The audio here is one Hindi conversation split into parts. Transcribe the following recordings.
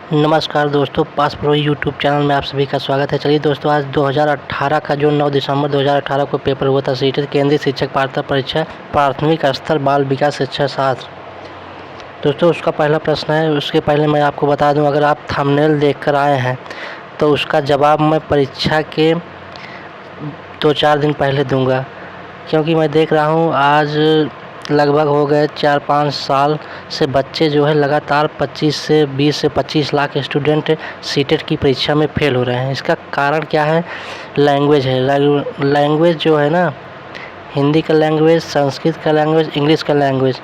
नमस्कार दोस्तों, पास प्रो यूट्यूब चैनल में आप सभी का स्वागत है। चलिए दोस्तों, आज 2018 का जो 9 दिसंबर 2018 को पेपर हुआ था सीटेट केंद्रीय शिक्षक पात्रता परीक्षा प्राथमिक स्तर बाल विकास शिक्षा शास्त्र। दोस्तों, उसका पहला प्रश्न है। उसके पहले मैं आपको बता दूं, अगर आप थंबनेल देखकर आए हैं तो उसका जवाब मैं परीक्षा के 2-4 दिन पहले दूंगा, क्योंकि मैं देख रहा हूँ आज लगभग हो गए 4-5 साल से बच्चे जो है लगातार 20 से 25 लाख स्टूडेंट सीटेट की परीक्षा में फेल हो रहे हैं। इसका कारण क्या है? लैंग्वेज है। लैंग्वेज जो है ना, हिंदी का लैंग्वेज, संस्कृत का लैंग्वेज, इंग्लिश का लैंग्वेज,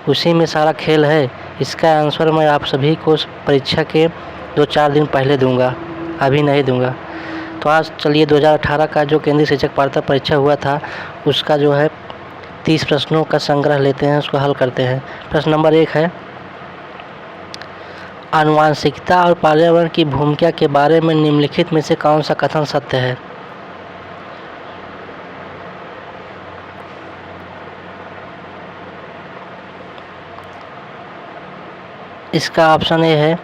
उसी में सारा खेल है। इसका आंसर मैं आप सभी को परीक्षा के 2-4 दिन पहले दूंगा, अभी नहीं दूंगा। तो आज चलिए 2018 का जो केंद्रीय शिक्षक पात्रता परीक्षा हुआ था उसका जो है 30 प्रश्नों का संग्रह लेते हैं, उसको हल करते हैं। प्रश्न नंबर 1 है, आनुवंशिकता और पर्यावरण की भूमिका के बारे में निम्नलिखित में से कौन सा कथन सत्य है? इसका ऑप्शन ए है,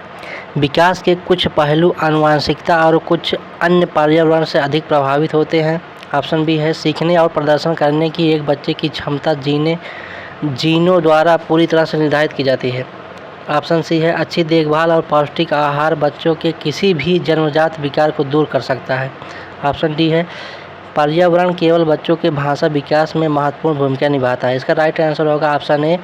विकास के कुछ पहलू आनुवंशिकता और कुछ अन्य पर्यावरण से अधिक प्रभावित होते हैं। ऑप्शन बी है, सीखने और प्रदर्शन करने की एक बच्चे की क्षमता जीनों द्वारा पूरी तरह से निर्धारित की जाती है। ऑप्शन सी है, अच्छी देखभाल और पौष्टिक आहार बच्चों के किसी भी जन्मजात विकार को दूर कर सकता है। ऑप्शन डी है, पर्यावरण केवल बच्चों के भाषा विकास में महत्वपूर्ण भूमिका निभाता है। इसका राइट आंसर होगा ऑप्शन ए,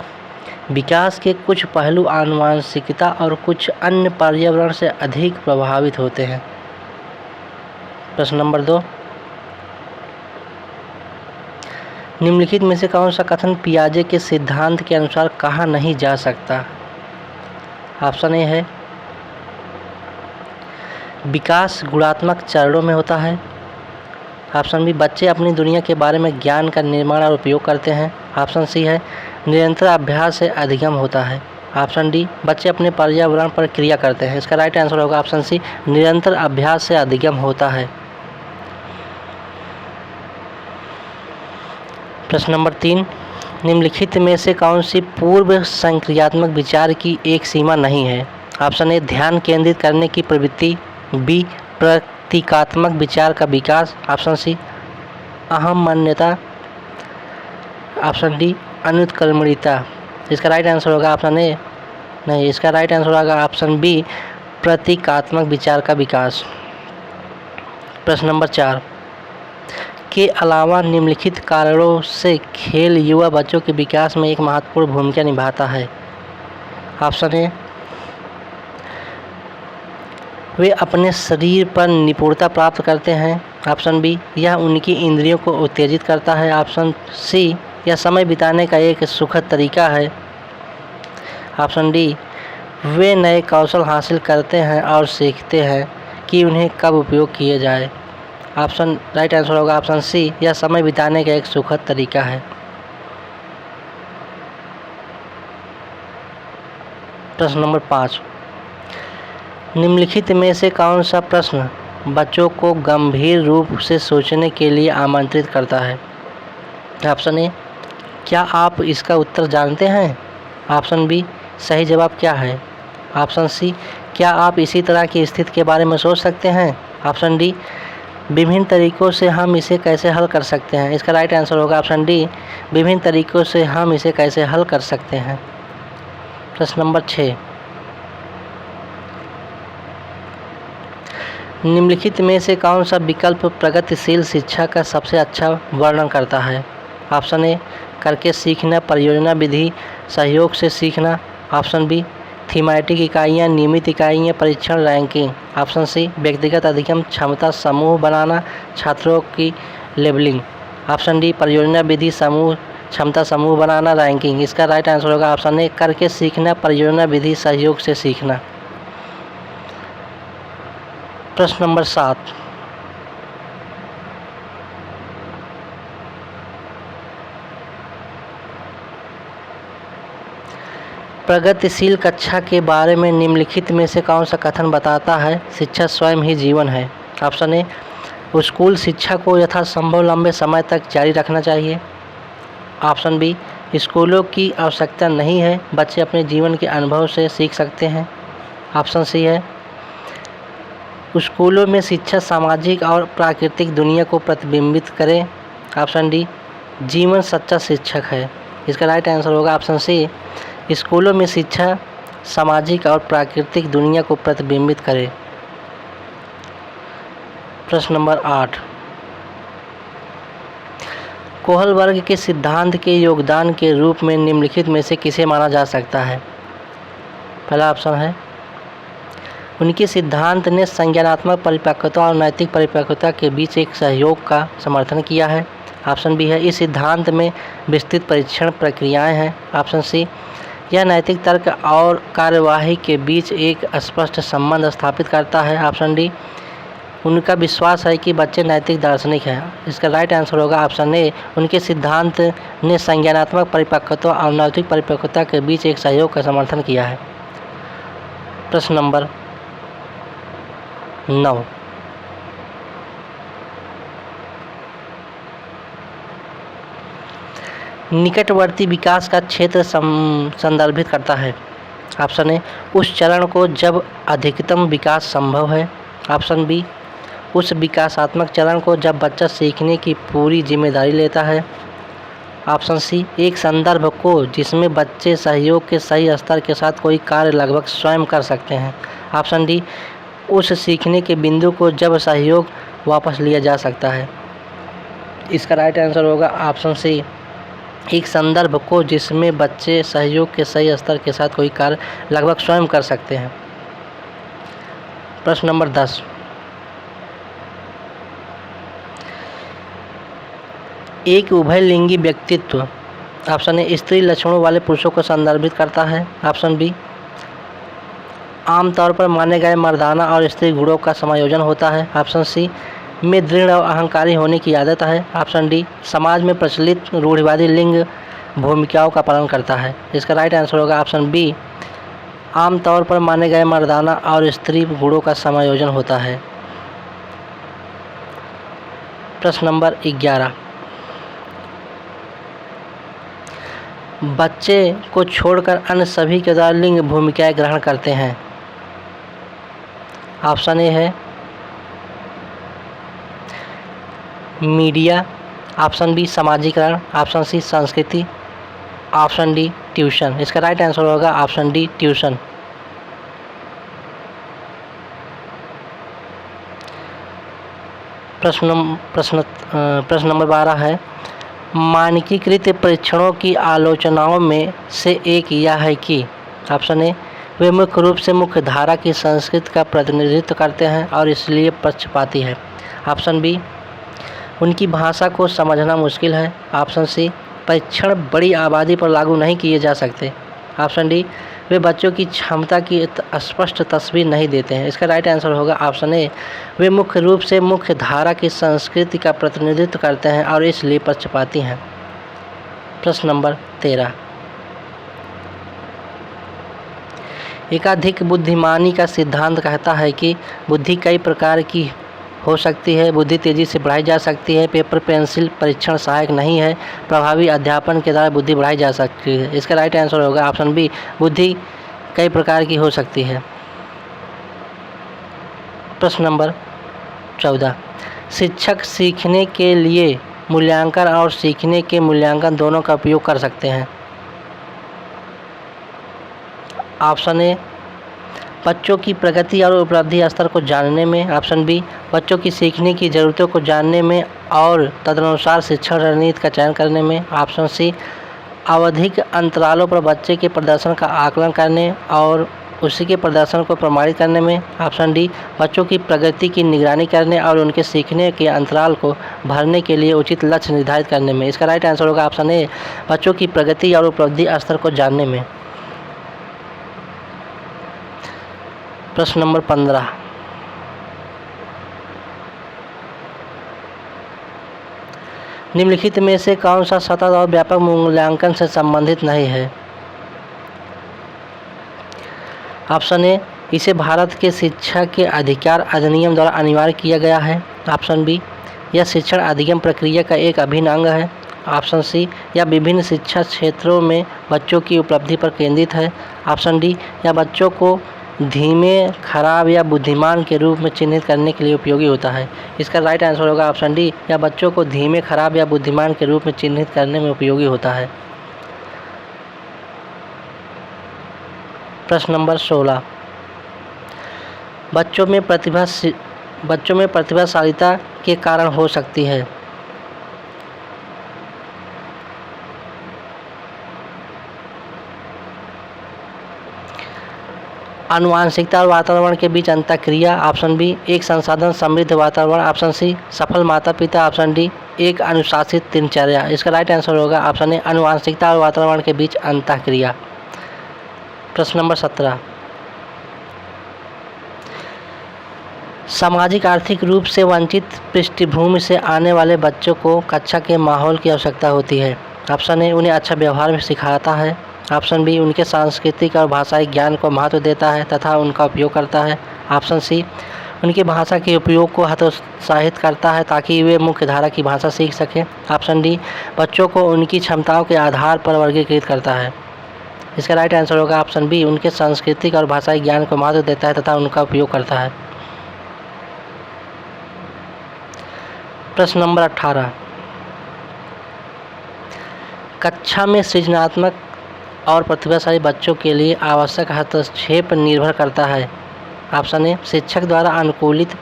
विकास के कुछ पहलू आनुवंशिकता और कुछ अन्य पर्यावरण से अधिक प्रभावित होते हैं। प्रश्न नंबर 2, निम्नलिखित में से कौन सा कथन पियाजे के सिद्धांत के अनुसार कहा नहीं जा सकता? ऑप्शन ए है, विकास गुणात्मक चरणों में होता है। ऑप्शन बी, बच्चे अपनी दुनिया के बारे में ज्ञान का निर्माण और उपयोग करते हैं। ऑप्शन सी है, निरंतर अभ्यास से अधिगम होता है। ऑप्शन डी, बच्चे अपने पर्यावरण पर क्रिया करते हैं। इसका राइट आंसर होगा ऑप्शन सी, निरंतर अभ्यास से अधिगम होता है। प्रश्न नंबर 3, निम्नलिखित में से कौन सी पूर्व संक्रियात्मक विचार की एक सीमा नहीं है? ऑप्शन ए, ध्यान केंद्रित करने की प्रवृत्ति। बी, प्रतीकात्मक विचार का विकास। ऑप्शन सी, अहम मान्यता। ऑप्शन डी, अनुत्क्रमणिता। इसका राइट आंसर होगा ऑप्शन ए, नहीं, इसका राइट आंसर होगा ऑप्शन बी, प्रतीकात्मक विचार का विकास। प्रश्न नंबर 4, के अलावा निम्नलिखित कारणों से खेल युवा बच्चों के विकास में एक महत्वपूर्ण भूमिका निभाता है। ऑप्शन ए, वे अपने शरीर पर निपुणता प्राप्त करते हैं। ऑप्शन बी, यह उनकी इंद्रियों को उत्तेजित करता है। ऑप्शन सी, यह समय बिताने का एक सुखद तरीका है। ऑप्शन डी, वे नए कौशल हासिल करते हैं और सीखते हैं कि उन्हें कब उपयोग किए जाए। ऑप्शन राइट आंसर होगा ऑप्शन सी, यह समय बिताने का एक सुखद तरीका है। प्रश्न नंबर 5, निम्नलिखित में से कौन सा प्रश्न बच्चों को गंभीर रूप से सोचने के लिए आमंत्रित करता है? ऑप्शन ए, क्या आप इसका उत्तर जानते हैं? ऑप्शन बी, सही जवाब क्या है? ऑप्शन सी, क्या आप इसी तरह की स्थिति के बारे में सोच सकते हैं? ऑप्शन डी, विभिन्न तरीकों से हम इसे कैसे हल कर सकते हैं। इसका राइट आंसर होगा ऑप्शन डी, विभिन्न तरीकों से हम इसे कैसे हल कर सकते हैं। प्रश्न नंबर 6, निम्नलिखित में से कौन सा विकल्प प्रगतिशील शिक्षा का सबसे अच्छा वर्णन करता है? ऑप्शन ए, करके सीखना, परियोजना विधि, सहयोग से सीखना। ऑप्शन बी, थीमेटिक इकाइयाँ, नियमित इकाइयाँ, परीक्षण, रैंकिंग। ऑप्शन सी, व्यक्तिगत अधिगम, क्षमता समूह बनाना, छात्रों की लेबलिंग। ऑप्शन डी, परियोजना विधि, समूह, क्षमता समूह बनाना, रैंकिंग। इसका राइट आंसर होगा ऑप्शन ए, करके सीखना, परियोजना विधि, सहयोग से सीखना। प्रश्न नंबर 7, प्रगतिशील कक्षा के बारे में निम्नलिखित में से कौन सा कथन बताता है शिक्षा स्वयं ही जीवन है? ऑप्शन ए, स्कूल शिक्षा को यथासंभव लंबे समय तक जारी रखना चाहिए। ऑप्शन बी, स्कूलों की आवश्यकता नहीं है, बच्चे अपने जीवन के अनुभव से सीख सकते हैं। ऑप्शन सी है, स्कूलों में शिक्षा सामाजिक और प्राकृतिक दुनिया को प्रतिबिंबित करे। ऑप्शन डी, जीवन सच्चा शिक्षक है। इसका राइट आंसर होगा ऑप्शन सी, स्कूलों में शिक्षा सामाजिक और प्राकृतिक दुनिया को प्रतिबिंबित करे। प्रश्न नंबर 8, कोहलबर्ग के सिद्धांत के योगदान के रूप में निम्नलिखित में से किसे माना जा सकता है? पहला ऑप्शन है, उनके सिद्धांत ने संज्ञानात्मक परिपक्वता और नैतिक परिपक्वता के बीच एक सहयोग का समर्थन किया है। ऑप्शन बी है, इस सिद्धांत में विस्तृत परीक्षण प्रक्रियाएं हैं। ऑप्शन सी, यह नैतिक तर्क और कार्यवाही के बीच एक स्पष्ट संबंध स्थापित करता है। ऑप्शन डी, उनका विश्वास है कि बच्चे नैतिक दार्शनिक हैं। इसका राइट आंसर होगा ऑप्शन ए, उनके सिद्धांत ने संज्ञानात्मक परिपक्वता और नैतिक परिपक्वता के बीच एक सहयोग का समर्थन किया है। प्रश्न नंबर 9, निकटवर्ती विकास का क्षेत्र संदर्भित करता है। ऑप्शन ए, उस चरण को जब अधिकतम विकास संभव है। ऑप्शन बी, उस विकासात्मक चरण को जब बच्चा सीखने की पूरी जिम्मेदारी लेता है। ऑप्शन सी, एक संदर्भ को जिसमें बच्चे सहयोग के सही स्तर के साथ कोई कार्य लगभग स्वयं कर सकते हैं। ऑप्शन डी, उस सीखने के बिंदु को जब सहयोग वापस लिया जा सकता है। इसका राइट आंसर होगा ऑप्शन सी, एक संदर्भ को जिसमें बच्चे सहयोग के सही स्तर के साथ कोई कार्य लगभग स्वयं कर सकते हैं। प्रश्न नंबर 10, एक उभयलिंगी व्यक्तित्व। ऑप्शन ए, स्त्री लक्षणों वाले पुरुषों को संदर्भित करता है। ऑप्शन बी, आमतौर पर माने गए मर्दाना और स्त्री गुणों का समायोजन होता है। ऑप्शन सी, में दृढ़ और अहंकारी होने की आदत है। ऑप्शन डी, समाज में प्रचलित रूढ़िवादी लिंग भूमिकाओं का पालन करता है। इसका राइट आंसर होगा ऑप्शन बी, आमतौर पर माने गए मर्दाना और स्त्री गुणों का समायोजन होता है। प्रश्न नंबर 11, बच्चे को छोड़कर अन्य सभी के द्वारा लिंग भूमिकाएं ग्रहण करते हैं। ऑप्शन ए है मीडिया। ऑप्शन बी, समाजीकरण। ऑप्शन सी, संस्कृति। Option D, tuition. इसका राइट आंसर होगा ऑप्शन डी, ट्यूशन। प्रश्न नंबर 12 है, मानकीकृत परीक्षणों की आलोचनाओं में से एक यह है कि ऑप्शन ए, वे मुख्य रूप से मुख्य धारा की संस्कृति का प्रतिनिधित्व करते हैं और इसलिए पक्षपाती है। ऑप्शन बी, उनकी भाषा को समझना मुश्किल है। ऑप्शन सी, परीक्षण बड़ी आबादी पर लागू नहीं किए जा सकते। ऑप्शन डी, वे बच्चों की क्षमता की स्पष्ट तस्वीर नहीं देते हैं। इसका राइट आंसर होगा ऑप्शन ए, वे मुख्य रूप से मुख्य धारा की संस्कृति का प्रतिनिधित्व करते हैं और इसलिए पक्षपाती हैं। प्रश्न नंबर 13, एकाधिक बुद्धिमानी का सिद्धांत कहता है कि बुद्धि कई प्रकार की हो सकती है। बुद्धि तेजी से बढ़ाई जा सकती है। पेपर पेंसिल परीक्षण सहायक नहीं है। प्रभावी अध्यापन के द्वारा बुद्धि बढ़ाई जा सकती है। इसका राइट आंसर होगा ऑप्शन बी, बुद्धि कई प्रकार की हो सकती है। प्रश्न नंबर 14, शिक्षक सीखने के लिए मूल्यांकन और सीखने के मूल्यांकन दोनों का उपयोग कर सकते हैं। ऑप्शन ए, बच्चों की प्रगति और उपलब्धि स्तर को जानने में। ऑप्शन बी, बच्चों की सीखने की ज़रूरतों को जानने में और तदनुसार शिक्षण रणनीति का चयन करने में। ऑप्शन सी, आवधिक अंतरालों पर बच्चे के प्रदर्शन का आकलन करने और उसी के प्रदर्शन को प्रमाणित करने में। ऑप्शन डी, बच्चों की प्रगति की निगरानी करने और उनके सीखने के अंतराल को भरने के लिए उचित लक्ष्य निर्धारित करने में। इसका राइट आंसर होगा ऑप्शन ए, बच्चों की प्रगति और उपलब्धि स्तर को जानने में। प्रश्न नंबर 15, निम्नलिखित में से कौन सा सतत और व्यापक मूल्यांकन से संबंधित नहीं है। ऑप्शन ए, इसे भारत के शिक्षा के अधिकार अधिनियम द्वारा अनिवार्य किया गया है। ऑप्शन बी, यह शिक्षण अधिगम प्रक्रिया का एक अभिन्न अंग है। ऑप्शन सी, यह विभिन्न शिक्षा क्षेत्रों में बच्चों की उपलब्धि पर केंद्रित है। ऑप्शन डी, यह बच्चों को धीमे, खराब या बुद्धिमान के रूप में चिन्हित करने के लिए उपयोगी होता है। इसका राइट आंसर होगा ऑप्शन डी, या बच्चों को धीमे, खराब या बुद्धिमान के रूप में चिन्हित करने में उपयोगी होता है। प्रश्न नंबर 16, बच्चों में प्रतिभाशालीता के कारण हो सकती है। आनुवांशिकता और वातावरण के बीच अंतःक्रिया, ऑप्शन बी। एक संसाधन समृद्ध वातावरण, ऑप्शन सी। सफल माता पिता, ऑप्शन डी। एक अनुशासित दिनचर्या। इसका राइट आंसर होगा ऑप्शन ए, आनुवांशिकता और वातावरण के बीच अंतःक्रिया। प्रश्न नंबर 17, सामाजिक आर्थिक रूप से वंचित पृष्ठभूमि से आने वाले बच्चों को कक्षा के माहौल की आवश्यकता होती है। ऑप्शन ए, उन्हें अच्छा व्यवहार में सिखाता है। ऑप्शन बी, उनके सांस्कृतिक और भाषाई ज्ञान को महत्व देता है तथा उनका उपयोग करता है। ऑप्शन सी, उनकी भाषा के उपयोग को हतोत्साहित करता है ताकि वे मुख्य धारा की भाषा सीख सकें। ऑप्शन डी, बच्चों को उनकी क्षमताओं के आधार पर वर्गीकृत करता है। इसका राइट आंसर होगा ऑप्शन बी, उनके सांस्कृतिक और भाषाई ज्ञान को महत्व देता है तथा उनका उपयोग करता है। प्रश्न नंबर 18, कक्षा में सृजनात्मक और प्रतिभाशाली बच्चों के लिए आवश्यक हस्तक्षेप निर्भर करता है। ऑप्शन ए, शिक्षक द्वारा अनुकूलित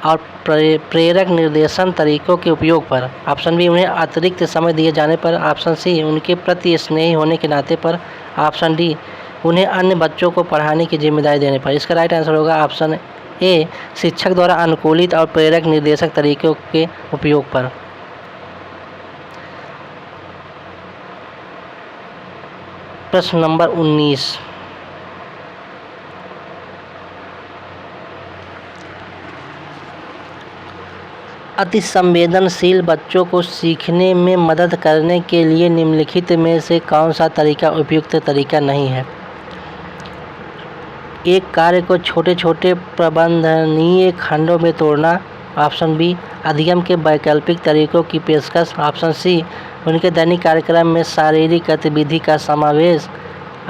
और प्रेरक निर्देशन तरीकों के उपयोग पर। ऑप्शन बी, उन्हें अतिरिक्त समय दिए जाने पर। ऑप्शन सी, उनके प्रति स्नेही होने के नाते पर। ऑप्शन डी, उन्हें अन्य बच्चों को पढ़ाने की जिम्मेदारी देने पर। इसका राइट आंसर होगा ऑप्शन ए, शिक्षक द्वारा अनुकूलित और प्रेरक निर्देशक तरीकों के उपयोग पर। प्रश्न नंबर 19, अति संवेदनशील बच्चों को सीखने में मदद करने के लिए निम्नलिखित में से कौन सा तरीका उपयुक्त तरीका नहीं है। एक कार्य को छोटे छोटे प्रबंधनीय खंडों में तोड़ना। ऑप्शन बी, अधिगम के वैकल्पिक तरीकों की पेशकश। ऑप्शन सी, उनके दैनिक कार्यक्रम में शारीरिक गतिविधि का समावेश।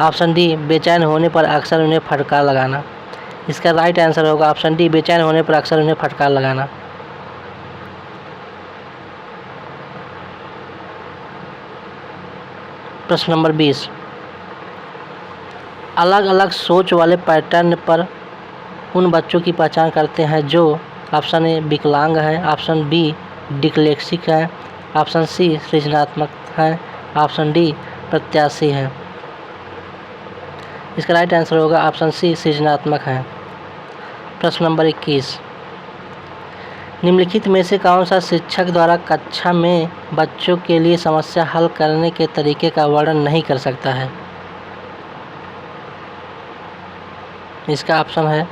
ऑप्शन डी, बेचैन होने पर अक्सर उन्हें फटकार लगाना। इसका राइट आंसर होगा ऑप्शन डी, बेचैन होने पर अक्सर उन्हें फटकार लगाना। प्रश्न नंबर 20, अलग अलग सोच वाले पैटर्न पर उन बच्चों की पहचान करते हैं जो ऑप्शन ए, विकलांग है। ऑप्शन बी, डिस्लेक्सिक है। ऑप्शन सी, सृजनात्मक है। ऑप्शन डी, प्रत्याशी है। इसका राइट आंसर होगा ऑप्शन सी, सृजनात्मक है। प्रश्न नंबर 21, निम्नलिखित में से कौन सा शिक्षक द्वारा कक्षा में बच्चों के लिए समस्या हल करने के तरीके का वर्णन नहीं कर सकता है। इसका ऑप्शन है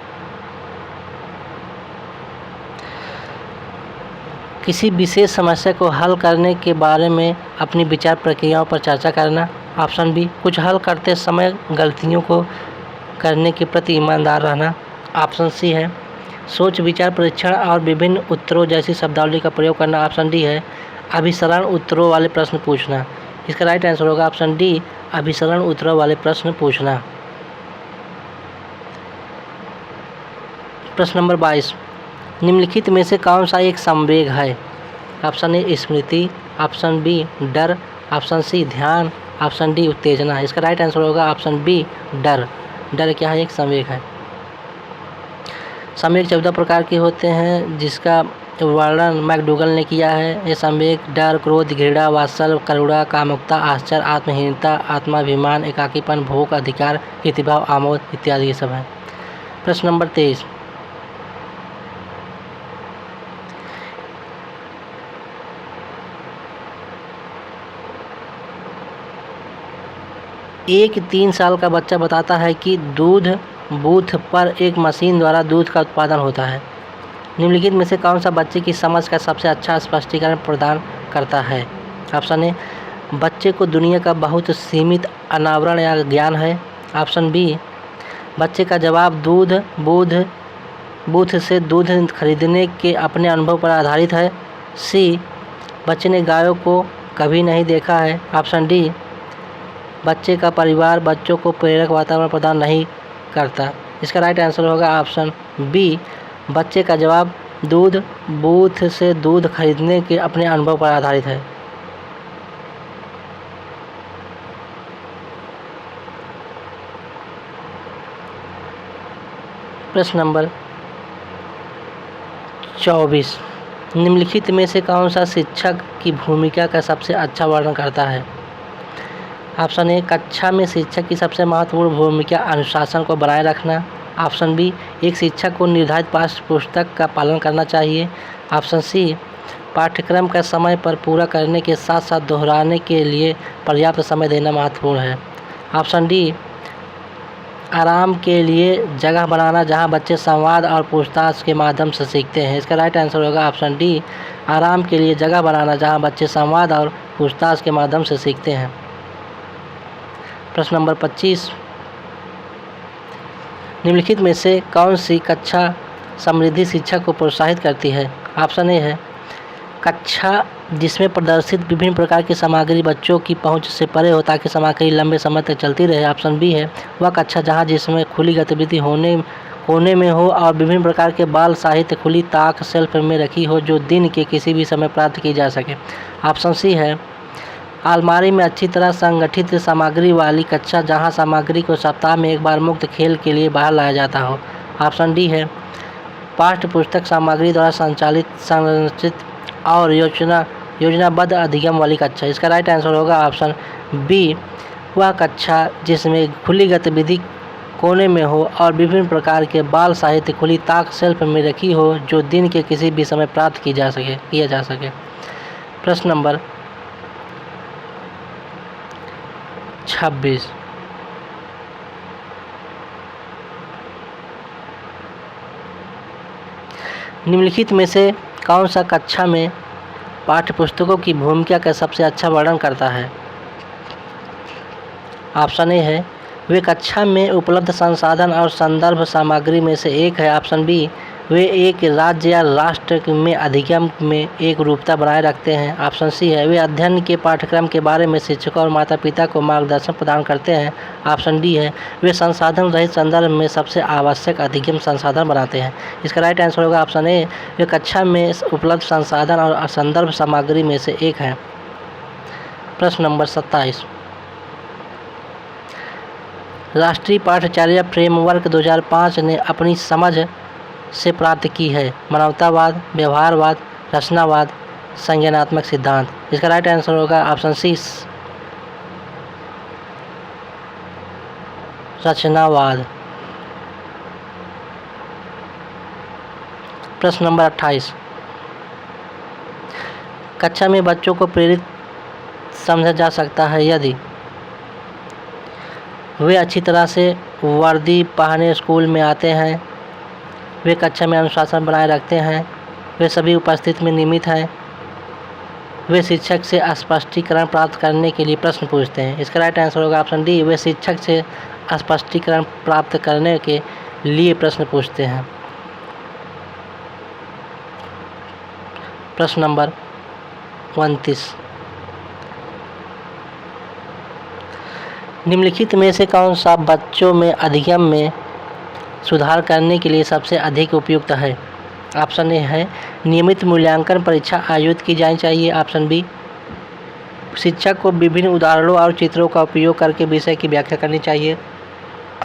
किसी विशेष समस्या को हल करने के बारे में अपनी विचार प्रक्रियाओं पर चर्चा करना। ऑप्शन बी, कुछ हल करते समय गलतियों को करने के प्रति ईमानदार रहना। ऑप्शन सी है सोच विचार परीक्षण और विभिन्न उत्तरों जैसी शब्दावली का प्रयोग करना। ऑप्शन डी है अभिसरण उत्तरों वाले प्रश्न पूछना। इसका राइट आंसर होगा ऑप्शन डी, अभिसरण उत्तरों वाले प्रश्न पूछना। प्रश्न नंबर 22, निम्नलिखित में से कौन सा एक संवेग है। ऑप्शन ए, स्मृति। ऑप्शन बी, डर। ऑप्शन सी, ध्यान। ऑप्शन डी, उत्तेजना। इसका राइट आंसर होगा ऑप्शन बी, डर। डर क्या है, एक संवेग है। संवेग 14 प्रकार के होते हैं जिसका वर्णन मैकडूगल ने किया है। ये संवेग डर, क्रोध, घृणा, वात्सल्य, करुणा, कामुकता, आश्चर्य, आत्महीनता, आत्माभिमान, एकाकीपन, भूख, अधिकार, प्रतिभाव, आमोद इत्यादि ये सब हैं। प्रश्न नंबर 23, एक 3 साल का बच्चा बताता है कि दूध बूथ पर एक मशीन द्वारा दूध का उत्पादन होता है। निम्नलिखित में से कौन सा बच्चे की समझ का सबसे अच्छा स्पष्टीकरण प्रदान करता है। ऑप्शन ए, बच्चे को दुनिया का बहुत सीमित अनावरण या ज्ञान है। ऑप्शन बी, बच्चे का जवाब बूथ से दूध खरीदने के अपने अनुभव पर आधारित है। सी, बच्चे ने गायों को कभी नहीं देखा है। ऑप्शन डी, बच्चे का परिवार बच्चों को प्रेरक वातावरण प्रदान नहीं करता। इसका राइट आंसर होगा ऑप्शन बी। बच्चे का जवाब दूध बूथ से दूध खरीदने के अपने अनुभव पर आधारित है। प्रश्न नंबर 24, निम्नलिखित में से कौन सा शिक्षक की भूमिका का सबसे अच्छा वर्णन करता है? ऑप्शन ए, कक्षा में शिक्षक की सबसे महत्वपूर्ण भूमिका अनुशासन को बनाए रखना। ऑप्शन बी, एक शिक्षक को निर्धारित पाठ्य पुस्तक का पालन करना चाहिए। ऑप्शन सी, पाठ्यक्रम का समय पर पूरा करने के साथ साथ दोहराने के लिए पर्याप्त समय देना महत्वपूर्ण है। ऑप्शन डी, आराम के लिए जगह बनाना जहां बच्चे संवाद और पूछताछ के माध्यम से सीखते हैं। इसका राइट आंसर होगा ऑप्शन डी, आराम के लिए जगह बनाना जहां बच्चे संवाद और पूछताछ के माध्यम से सीखते हैं। प्रश्न नंबर 25, निम्नलिखित में से कौन सी कक्षा समृद्धि शिक्षा को प्रोत्साहित करती है? ऑप्शन ए है कक्षा जिसमें प्रदर्शित विभिन्न प्रकार की सामग्री बच्चों की पहुंच से परे हो ताकि सामग्री लंबे समय तक चलती रहे। ऑप्शन बी है वह कक्षा जहां जिसमें खुली गतिविधि कोने में हो और विभिन्न प्रकार के बाल साहित्य खुली ताक शेल्फ में रखी हो जो दिन के किसी भी समय प्राप्त की जा सके। ऑप्शन सी है अलमारी में अच्छी तरह संगठित सामग्री वाली कक्षा जहां सामग्री को सप्ताह में एक बार मुक्त खेल के लिए बाहर लाया जाता हो। ऑप्शन डी है पाठ्य पुस्तक सामग्री द्वारा संचालित संरचित और योजनाबद्ध अधिगम वाली कक्षा। इसका राइट आंसर होगा ऑप्शन बी, वह कक्षा जिसमें खुली गतिविधि कोने में हो और विभिन्न प्रकार के बाल साहित्य खुली ताक शेल्फ में रखी हो जो दिन के किसी भी समय प्राप्त किया जा सके। प्रश्न नंबर 26, निम्नलिखित में से कौन सा कक्षा में पाठ्यपुस्तकों की भूमिका का सबसे अच्छा वर्णन करता है? ऑप्शन ए है वे कक्षा में उपलब्ध संसाधन और संदर्भ सामग्री में से एक है। ऑप्शन बी, वे एक राज्य या राष्ट्र में अधिगम में एक रूपता बनाए रखते हैं। ऑप्शन सी है वे अध्ययन के पाठ्यक्रम के बारे में शिक्षकों और माता पिता को मार्गदर्शन प्रदान करते हैं। ऑप्शन डी है वे संसाधन रहित संदर्भ में सबसे आवश्यक अधिगम संसाधन बनाते हैं। इसका राइट आंसर होगा ऑप्शन ए, वे कक्षा में उपलब्ध संसाधन और संदर्भ सामग्री में से एक है। प्रश्न नंबर 27, राष्ट्रीय पाठ्यचर्या फ्रेमवर्क 2005 ने अपनी समझ से प्राप्त की है मानवतावाद, व्यवहारवाद, रचनावाद, संज्ञानात्मक सिद्धांत। इसका राइट आंसर होगा ऑप्शन सी, रचनावाद। प्रश्न नंबर 28, कक्षा में बच्चों को प्रेरित समझा जा सकता है यदि वे अच्छी तरह से वर्दी पहने स्कूल में आते हैं, वे कक्षा में अनुशासन बनाए रखते हैं, वे सभी उपस्थिति में नियमित हैं, वे शिक्षक से स्पष्टीकरण प्राप्त करने के लिए प्रश्न पूछते हैं। इसका राइट आंसर होगा ऑप्शन डी, वे शिक्षक से स्पष्टीकरण प्राप्त करने के लिए प्रश्न पूछते हैं। प्रश्न नंबर 29, निम्नलिखित में से कौन सा बच्चों में अधिगम में सुधार करने के लिए सबसे अधिक उपयुक्त है? ऑप्शन ए है नियमित मूल्यांकन परीक्षा आयोजित की जानी चाहिए। ऑप्शन बी, शिक्षक को विभिन्न उदाहरणों और चित्रों का उपयोग करके विषय की व्याख्या करनी चाहिए।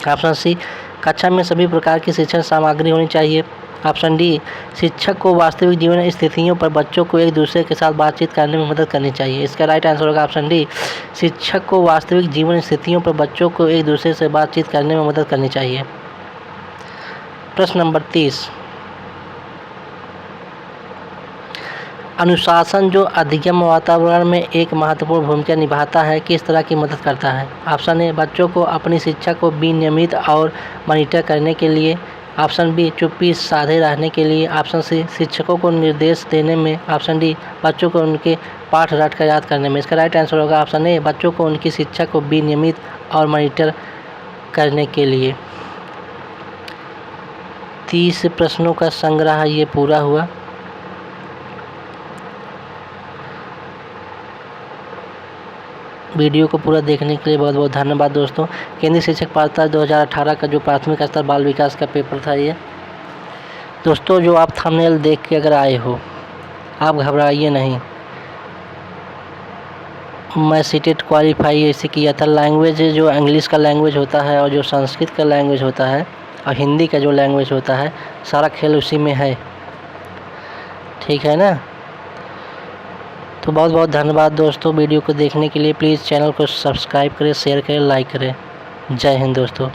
ऑप्शन सी, कक्षा में सभी प्रकार की शिक्षण सामग्री होनी चाहिए। ऑप्शन डी, शिक्षक को वास्तविक जीवन स्थितियों पर बच्चों को एक दूसरे के साथ बातचीत करने में मदद करनी चाहिए। इसका राइट आंसर होगा ऑप्शन डी, शिक्षक को वास्तविक जीवन स्थितियों पर बच्चों को एक दूसरे से बातचीत करने में मदद करनी चाहिए। प्रश्न नंबर 30, अनुशासन जो अधिगम वातावरण में एक महत्वपूर्ण भूमिका निभाता है किस तरह की मदद करता है? ऑप्शन ए, बच्चों को अपनी शिक्षा को विनियमित और मॉनिटर करने के लिए। ऑप्शन बी, चुप्पी साधे रहने के लिए। ऑप्शन सी, शिक्षकों को निर्देश देने में। ऑप्शन डी, बच्चों को उनके पाठ रट कर याद करने में। इसका राइट आंसर होगा ऑप्शन ए, बच्चों को उनकी शिक्षा को विनियमित और मॉनिटर करने के लिए। 30 प्रश्नों का संग्रह ये पूरा हुआ। वीडियो को पूरा देखने के लिए बहुत बहुत धन्यवाद दोस्तों। केंद्रीय शिक्षक पात्रता 2018 का जो प्राथमिक स्तर बाल विकास का पेपर था ये दोस्तों, जो आप थंबनेल देख के अगर आए हो, आप घबराइए नहीं। मैं सीटेट क्वालिफाई ऐसे किया था। लैंग्वेज जो इंग्लिश का लैंग्वेज होता है और जो संस्कृत का लैंग्वेज होता है और हिंदी का जो लैंग्वेज होता है, सारा खेल उसी में है, ठीक है ना। तो बहुत बहुत धन्यवाद दोस्तों वीडियो को देखने के लिए। प्लीज़ चैनल को सब्सक्राइब करें, शेयर करें, लाइक करें। जय हिंद दोस्तों।